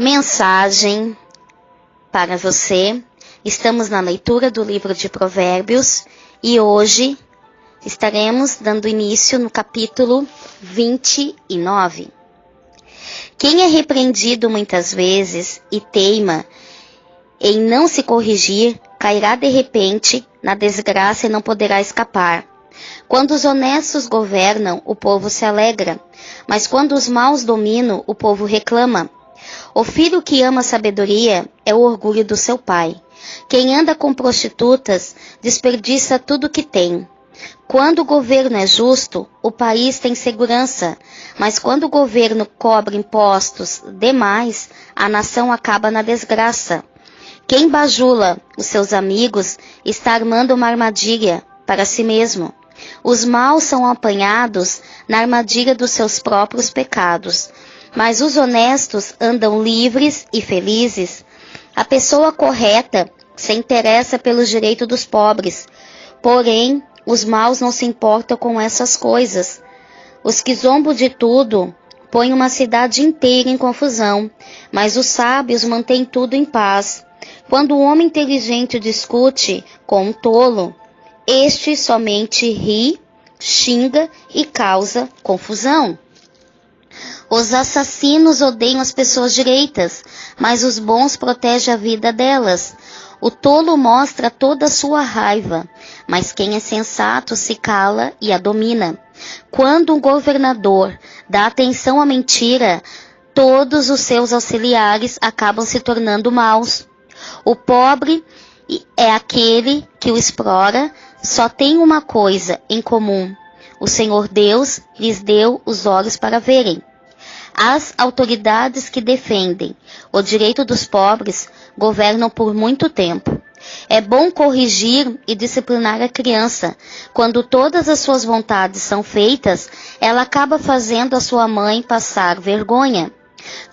Mensagem para você. Estamos na leitura do livro de Provérbios e hoje estaremos dando início no capítulo 29. Quem é repreendido muitas vezes e teima em não se corrigir, cairá de repente na desgraça e não poderá escapar. Quando os honestos governam, o povo se alegra, mas quando os maus dominam, o povo reclama. O filho que ama a sabedoria é o orgulho do seu pai. Quem anda com prostitutas desperdiça tudo que tem. Quando o governo é justo, o país tem segurança, mas quando o governo cobra impostos demais, a nação acaba na desgraça. Quem bajula os seus amigos está armando uma armadilha para si mesmo. Os maus são apanhados na armadilha dos seus próprios pecados, mas os honestos andam livres e felizes. A pessoa correta se interessa pelos direitos dos pobres, porém os maus não se importam com essas coisas. Os que zombam de tudo põem uma cidade inteira em confusão, mas os sábios mantêm tudo em paz. Quando o homem inteligente discute com um tolo, este somente ri, xinga e causa confusão. Os assassinos odeiam as pessoas direitas, mas os bons protegem a vida delas. O tolo mostra toda a sua raiva, mas quem é sensato se cala e a domina. Quando um governador dá atenção à mentira, todos os seus auxiliares acabam se tornando maus. O pobre é aquele que o explora, só tem uma coisa em comum: o Senhor Deus lhes deu os olhos para verem. As autoridades que defendem o direito dos pobres governam por muito tempo. É bom corrigir e disciplinar a criança. Quando todas as suas vontades são feitas, ela acaba fazendo a sua mãe passar vergonha.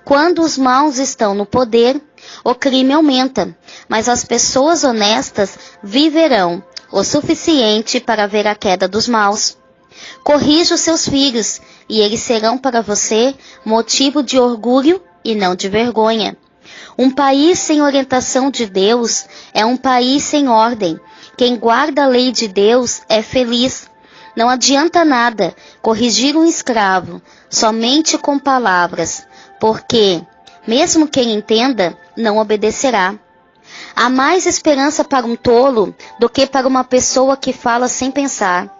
Quando os maus estão no poder, o crime aumenta, mas as pessoas honestas viverão o suficiente para ver a queda dos maus. Corrija os seus filhos, e eles serão para você motivo de orgulho e não de vergonha. Um país sem orientação de Deus é um país sem ordem. Quem guarda a lei de Deus é feliz. Não adianta nada corrigir um escravo somente com palavras, porque, mesmo quem entenda, não obedecerá. Há mais esperança para um tolo do que para uma pessoa que fala sem pensar.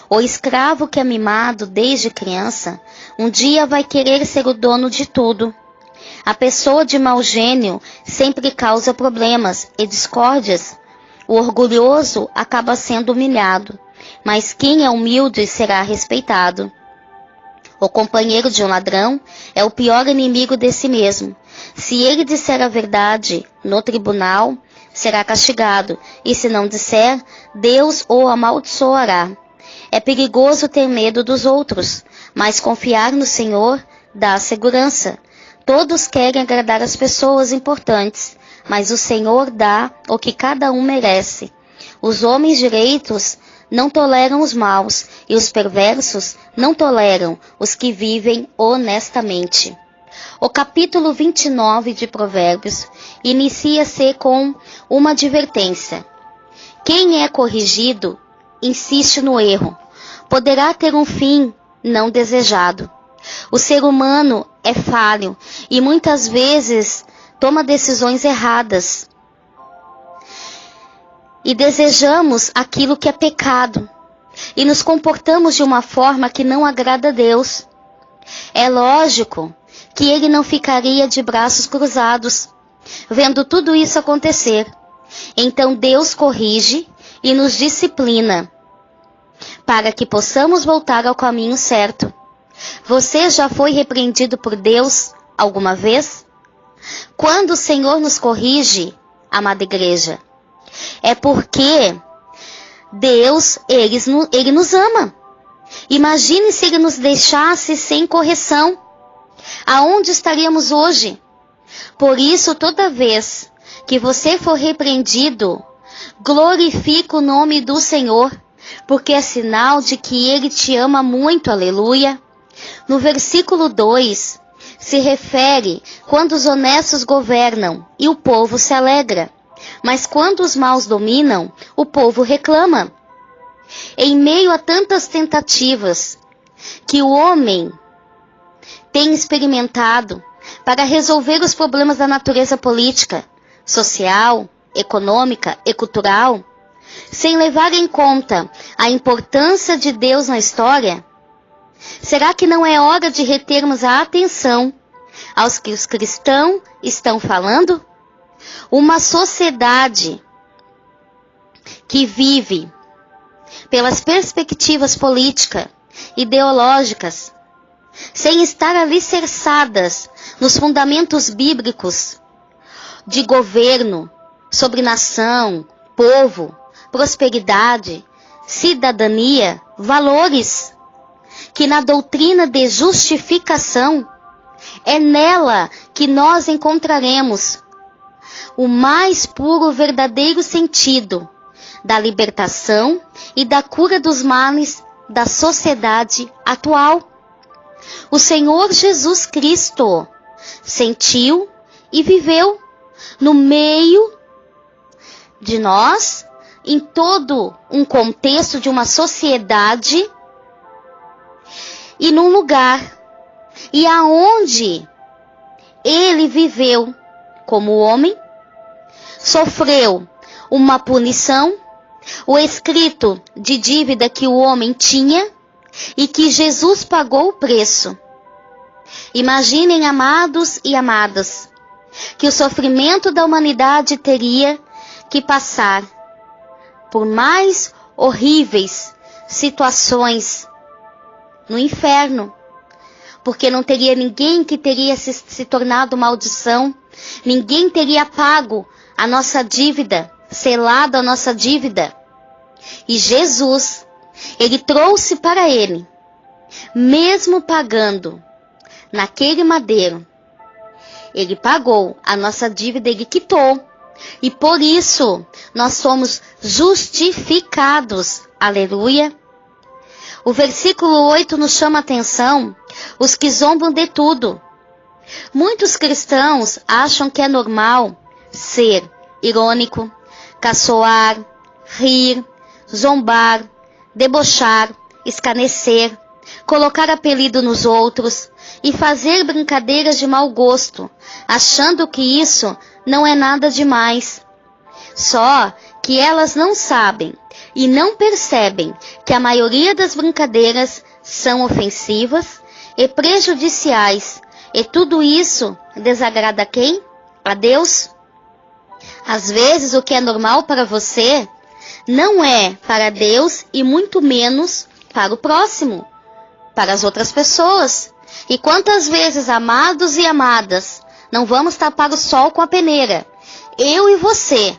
O escravo que é mimado desde criança, um dia vai querer ser o dono de tudo. A pessoa de mau gênio sempre causa problemas e discórdias. O orgulhoso acaba sendo humilhado, mas quem é humilde será respeitado. O companheiro de um ladrão é o pior inimigo de si mesmo. Se ele disser a verdade no tribunal, será castigado, e se não disser, Deus o amaldiçoará. É perigoso ter medo dos outros, mas confiar no Senhor dá segurança. Todos querem agradar as pessoas importantes, mas o Senhor dá o que cada um merece. Os homens direitos não toleram os maus, e os perversos não toleram os que vivem honestamente. O capítulo 29 de Provérbios inicia-se com uma advertência. Quem é corrigido insiste no erro. Poderá ter um fim não desejado. O ser humano é falho e muitas vezes toma decisões erradas. E desejamos aquilo que é pecado. E nos comportamos de uma forma que não agrada a Deus. É lógico que ele não ficaria de braços cruzados, vendo tudo isso acontecer. Então Deus corrige e nos disciplina, para que possamos voltar ao caminho certo. Você já foi repreendido por Deus alguma vez? Quando o Senhor nos corrige, amada igreja, é porque Deus, Ele nos ama. Imagine se Ele nos deixasse sem correção. Aonde estaríamos hoje? Por isso, toda vez que você for repreendido, glorifique o nome do Senhor, porque é sinal de que Ele te ama muito, aleluia. No versículo 2, se refere quando os honestos governam e o povo se alegra. Mas quando os maus dominam, o povo reclama. Em meio a tantas tentativas que o homem tem experimentado para resolver os problemas da natureza política, social, econômica e cultural, sem levar em conta a importância de Deus na história, será que não é hora de retermos a atenção aos que os cristãos estão falando? Uma sociedade que vive pelas perspectivas políticas, ideológicas, sem estar alicerçadas nos fundamentos bíblicos de governo, sobre nação, povo, prosperidade, cidadania, valores, que na doutrina de justificação é nela que nós encontraremos o mais puro verdadeiro sentido da libertação e da cura dos males da sociedade atual. O Senhor Jesus Cristo sentiu e viveu no meio de nós, em todo um contexto de uma sociedade e num lugar, e aonde ele viveu como homem, sofreu uma punição, o escrito de dívida que o homem tinha e que Jesus pagou o preço. Imaginem, amados e amadas, que o sofrimento da humanidade teria que passar por mais horríveis situações no inferno, porque não teria ninguém que teria se tornado maldição, ninguém teria pago a nossa dívida, selado a nossa dívida. E Jesus, ele trouxe para ele, mesmo pagando naquele madeiro, ele pagou a nossa dívida, ele quitou. E por isso nós somos justificados. Aleluia. O versículo 8 nos chama a atenção, os que zombam de tudo. Muitos cristãos acham que é normal ser irônico, caçoar, rir, zombar, debochar, escarnecer, colocar apelido nos outros e fazer brincadeiras de mau gosto, achando que isso não é nada demais. Só que elas não sabem e não percebem que a maioria das brincadeiras são ofensivas e prejudiciais, e tudo isso desagrada a quem? A Deus? Às vezes o que é normal para você não é para Deus e muito menos para o próximo, para as outras pessoas. E quantas vezes, amados e amadas, não vamos tapar o sol com a peneira? Eu e você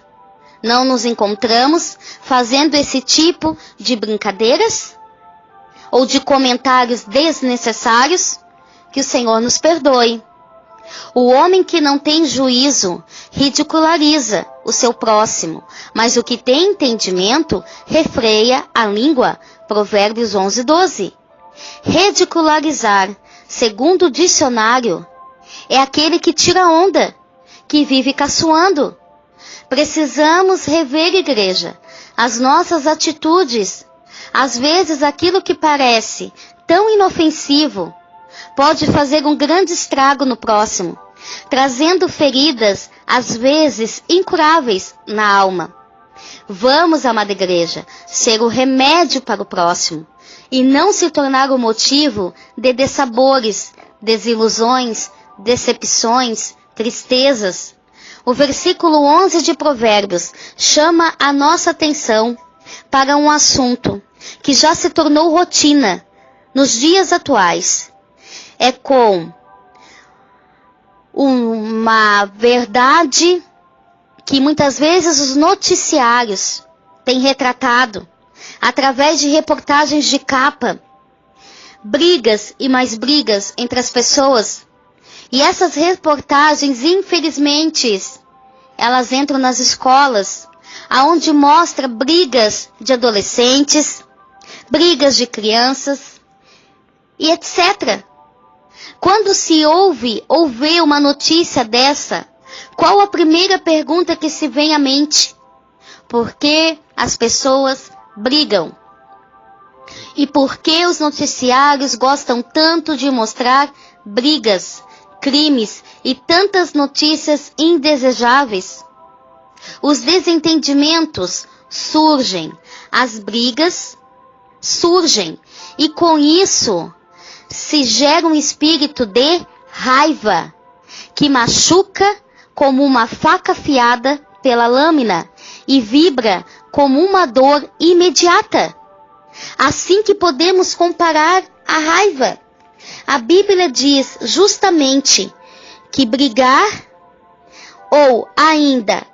não nos encontramos fazendo esse tipo de brincadeiras? Ou de comentários desnecessários? Que o Senhor nos perdoe. O homem que não tem juízo ridiculariza o seu próximo, mas o que tem entendimento refreia a língua. Provérbios 11:12. Ridicularizar, segundo o dicionário, é aquele que tira onda, que vive caçoando. Precisamos rever, igreja, as nossas atitudes. Às vezes aquilo que parece tão inofensivo pode fazer um grande estrago no próximo, trazendo feridas, às vezes incuráveis, na alma. Vamos, amada igreja, ser o remédio para o próximo, e não se tornar o motivo de dessabores, desilusões, decepções, tristezas. O versículo 11 de Provérbios chama a nossa atenção para um assunto que já se tornou rotina nos dias atuais. É com uma verdade que muitas vezes os noticiários têm retratado, através de reportagens de capa, brigas e mais brigas entre as pessoas. E essas reportagens, infelizmente, elas entram nas escolas, aonde mostra brigas de adolescentes, brigas de crianças e etc. Quando se ouve ou vê uma notícia dessa, qual a primeira pergunta que se vem à mente? Por que as pessoas brigam? E por que os noticiários gostam tanto de mostrar brigas, crimes e tantas notícias indesejáveis? Os desentendimentos surgem, as brigas surgem, e com isso se gera um espírito de raiva, que machuca como uma faca afiada pela lâmina e vibra como uma dor imediata. Assim que podemos comparar a raiva. A Bíblia diz justamente que brigar ou ainda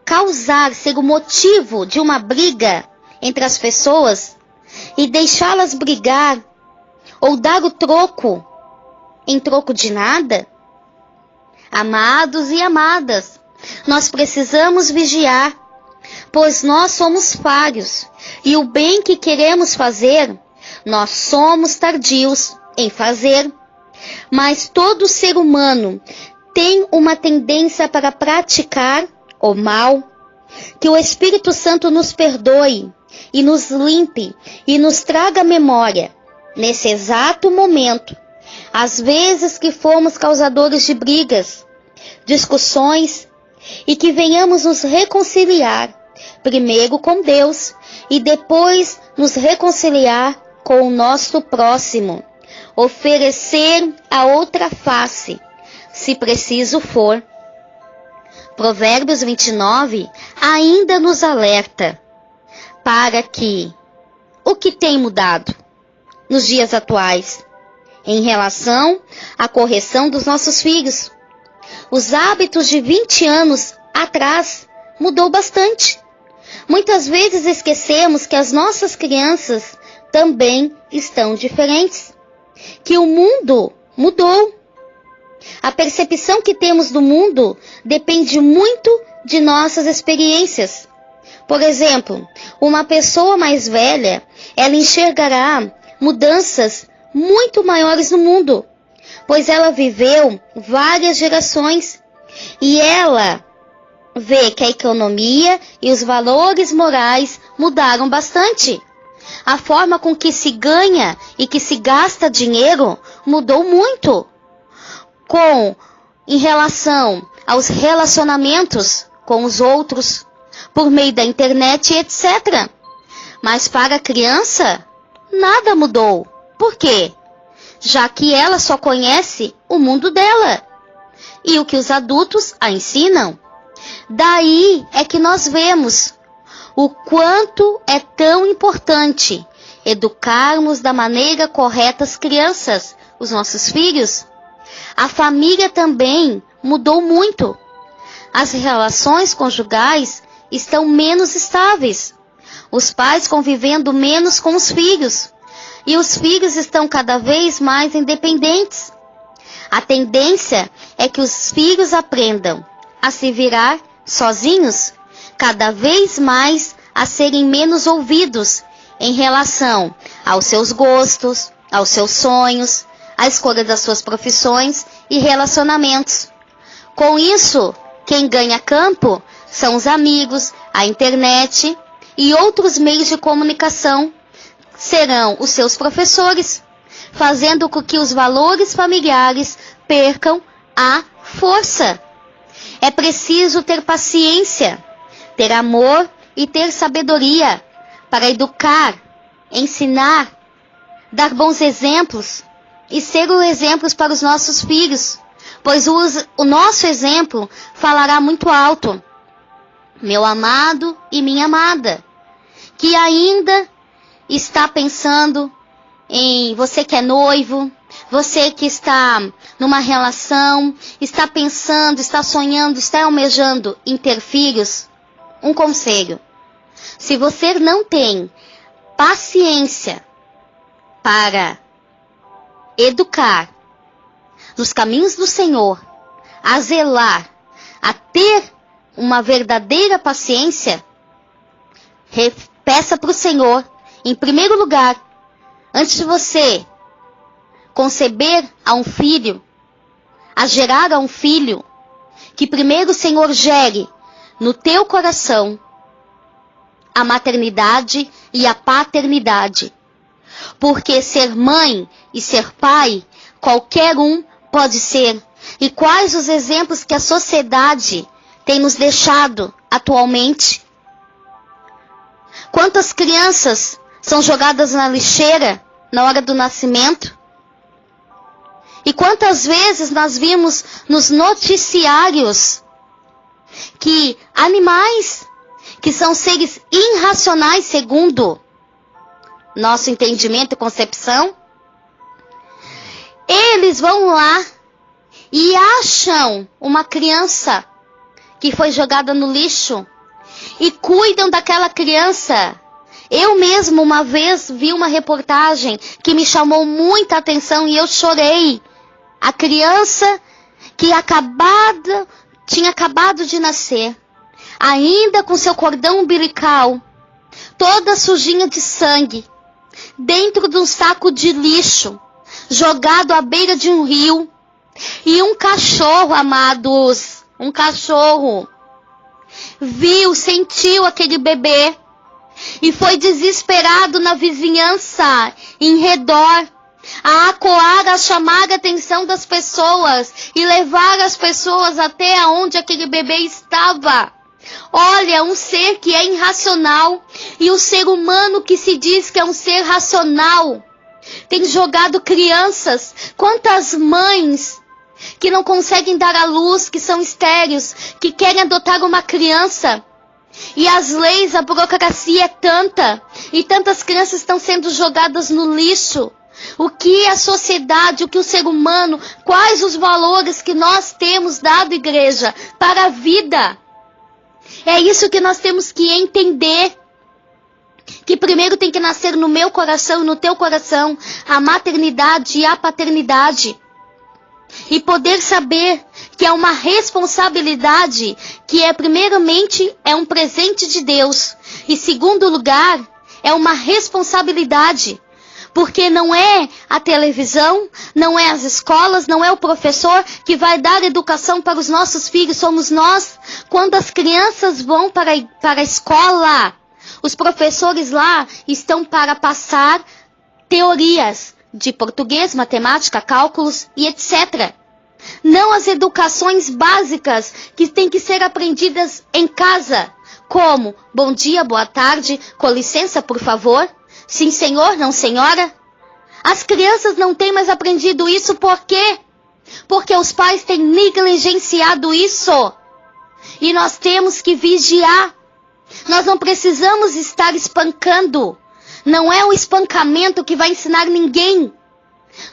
causar, ser o motivo de uma briga entre as pessoas e deixá-las brigar ou dar o troco em troco de nada. Amados e amadas, nós precisamos vigiar, pois nós somos falhos e o bem que queremos fazer, nós somos tardios em fazer. Mas todo ser humano tem uma tendência para praticar o mal. Que o Espírito Santo nos perdoe e nos limpe e nos traga memória, nesse exato momento, as vezes que fomos causadores de brigas, discussões, e que venhamos nos reconciliar, primeiro com Deus e depois nos reconciliar com o nosso próximo, oferecer a outra face, se preciso for. Provérbios 29 ainda nos alerta para que o que tem mudado nos dias atuais em relação à correção dos nossos filhos. Os hábitos de 20 anos atrás mudou bastante. Muitas vezes esquecemos que as nossas crianças também estão diferentes, que o mundo mudou. A percepção que temos do mundo depende muito de nossas experiências. Por exemplo, uma pessoa mais velha, ela enxergará mudanças muito maiores no mundo, pois ela viveu várias gerações e ela vê que a economia e os valores morais mudaram bastante. A forma com que se ganha e que se gasta dinheiro mudou muito. Em relação aos relacionamentos com os outros, por meio da internet, etc. Mas para a criança, nada mudou. Por quê? Já que ela só conhece o mundo dela e o que os adultos a ensinam. Daí é que nós vemos o quanto é tão importante educarmos da maneira correta as crianças, os nossos filhos. A família também mudou muito. As relações conjugais estão menos estáveis. Os pais convivendo menos com os filhos. E os filhos estão cada vez mais independentes. A tendência é que os filhos aprendam a se virar sozinhos, cada vez mais a serem menos ouvidos em relação aos seus gostos, aos seus sonhos, à escolha das suas profissões e relacionamentos. Com isso, quem ganha campo são os amigos, a internet e outros meios de comunicação. Serão os seus professores, fazendo com que os valores familiares percam a força. É preciso ter paciência, ter amor e ter sabedoria para educar, ensinar, dar bons exemplos e ser o exemplo para os nossos filhos, pois o nosso exemplo falará muito alto. Meu amado e minha amada, que ainda está pensando em você que é noivo, você que está numa relação, está pensando, está sonhando, está almejando em ter filhos, um conselho. Se você não tem paciência para educar nos caminhos do Senhor, a zelar, a ter uma verdadeira paciência, peça para o Senhor, em primeiro lugar, antes de você conceber a um filho, a gerar a um filho, que primeiro o Senhor gere no teu coração a maternidade e a paternidade. Porque ser mãe e ser pai, qualquer um pode ser. E quais os exemplos que a sociedade tem nos deixado atualmente? Quantas crianças são jogadas na lixeira na hora do nascimento? E quantas vezes nós vimos nos noticiários que animais, que são seres irracionais segundo nosso entendimento e concepção, eles vão lá e acham uma criança que foi jogada no lixo e cuidam daquela criança. Eu mesmo uma vez vi uma reportagem que me chamou muita atenção e eu chorei. A criança que tinha acabado de nascer, ainda com seu cordão umbilical, toda sujinha de sangue, dentro de um saco de lixo, jogado à beira de um rio. E um cachorro, amados, um cachorro, sentiu aquele bebê e foi desesperado na vizinhança, em redor, a acuar, a chamar a atenção das pessoas e levar as pessoas até onde aquele bebê estava. Olha, um ser que é irracional e o ser humano que se diz que é um ser racional tem jogado crianças. Quantas mães que não conseguem dar à luz, que são estéreis, que querem adotar uma criança. E as leis, a burocracia é tanta, e tantas crianças estão sendo jogadas no lixo. O que a sociedade, o que o ser humano, quais os valores que nós temos dado, igreja, para a vida? É isso que nós temos que entender. Que primeiro tem que nascer no meu coração e no teu coração a maternidade e a paternidade. E poder saber que é uma responsabilidade, que primeiramente é um presente de Deus. E segundo lugar, é uma responsabilidade. Porque não é a televisão, não é as escolas, não é o professor que vai dar educação para os nossos filhos. Somos nós. Quando as crianças vão para a escola, os professores lá estão para passar teorias de português, matemática, cálculos e etc. Não as educações básicas que têm que ser aprendidas em casa, como bom dia, boa tarde, com licença, por favor, sim senhor, não senhora. As crianças não têm mais aprendido isso, por quê? Porque os pais têm negligenciado isso. E nós temos que vigiar. Nós não precisamos estar espancando. Não é o espancamento que vai ensinar ninguém.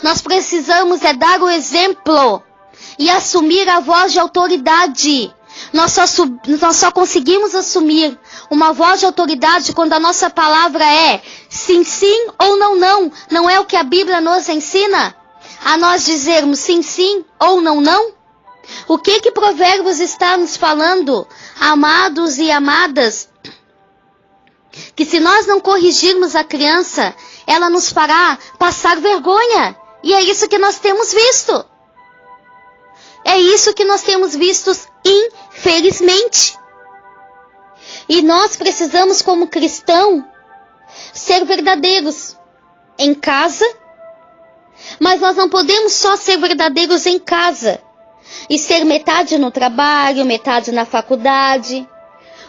Nós precisamos dar o exemplo e assumir a voz de autoridade. Nós só conseguimos assumir uma voz de autoridade quando a nossa palavra é sim, sim ou não, não. Não é o que a Bíblia nos ensina? A nós dizermos sim, sim ou não, não? O que Provérbios está nos falando, amados e amadas? Que se nós não corrigirmos a criança, ela nos fará passar vergonha. E é isso que nós temos visto. É isso que nós temos visto, infelizmente. E nós precisamos, como cristão, ser verdadeiros em casa. Mas nós não podemos só ser verdadeiros em casa e ser metade no trabalho, metade na faculdade,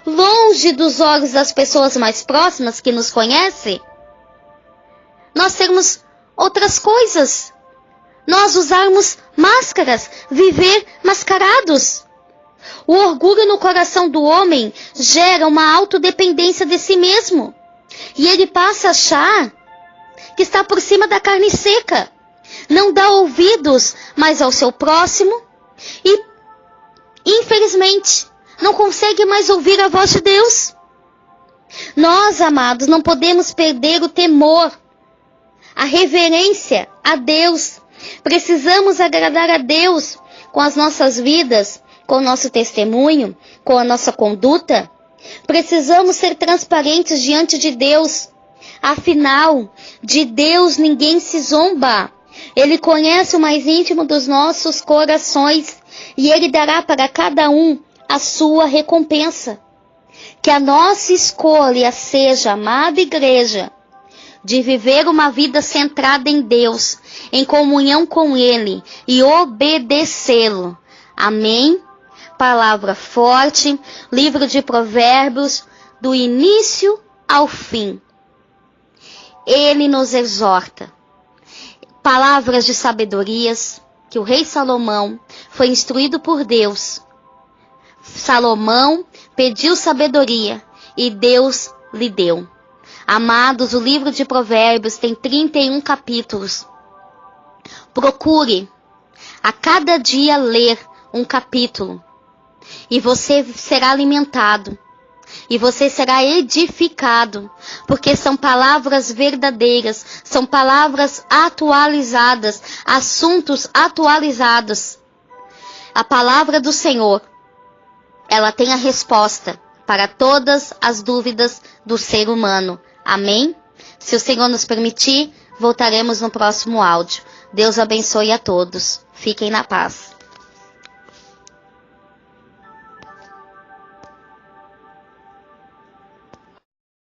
longe dos olhos das pessoas mais próximas que nos conhecem. Nós sermos outras coisas. Nós usarmos máscaras, viver mascarados. O orgulho no coração do homem gera uma autodependência de si mesmo. E ele passa a achar que está por cima da carne seca. Não dá ouvidos mais ao seu próximo e, infelizmente, não consegue mais ouvir a voz de Deus. Nós, amados, não podemos perder o temor, a reverência a Deus. Precisamos agradar a Deus com as nossas vidas, com o nosso testemunho, com a nossa conduta. Precisamos ser transparentes diante de Deus. Afinal, de Deus ninguém se zomba. Ele conhece o mais íntimo dos nossos corações e Ele dará para cada um a sua recompensa. Que a nossa escolha seja, amada igreja, de viver uma vida centrada em Deus, em comunhão com Ele e obedecê-lo. Amém? Palavra forte, livro de Provérbios, do início ao fim. Ele nos exorta. Palavras de sabedorias, que o rei Salomão foi instruído por Deus. Salomão pediu sabedoria e Deus lhe deu. Amados, o livro de Provérbios tem 31 capítulos. Procure a cada dia ler um capítulo e você será alimentado e você será edificado, porque são palavras verdadeiras, são palavras atualizadas, assuntos atualizados. A palavra do Senhor, ela tem a resposta para todas as dúvidas do ser humano. Amém? Se o Senhor nos permitir, voltaremos no próximo áudio. Deus abençoe a todos. Fiquem na paz.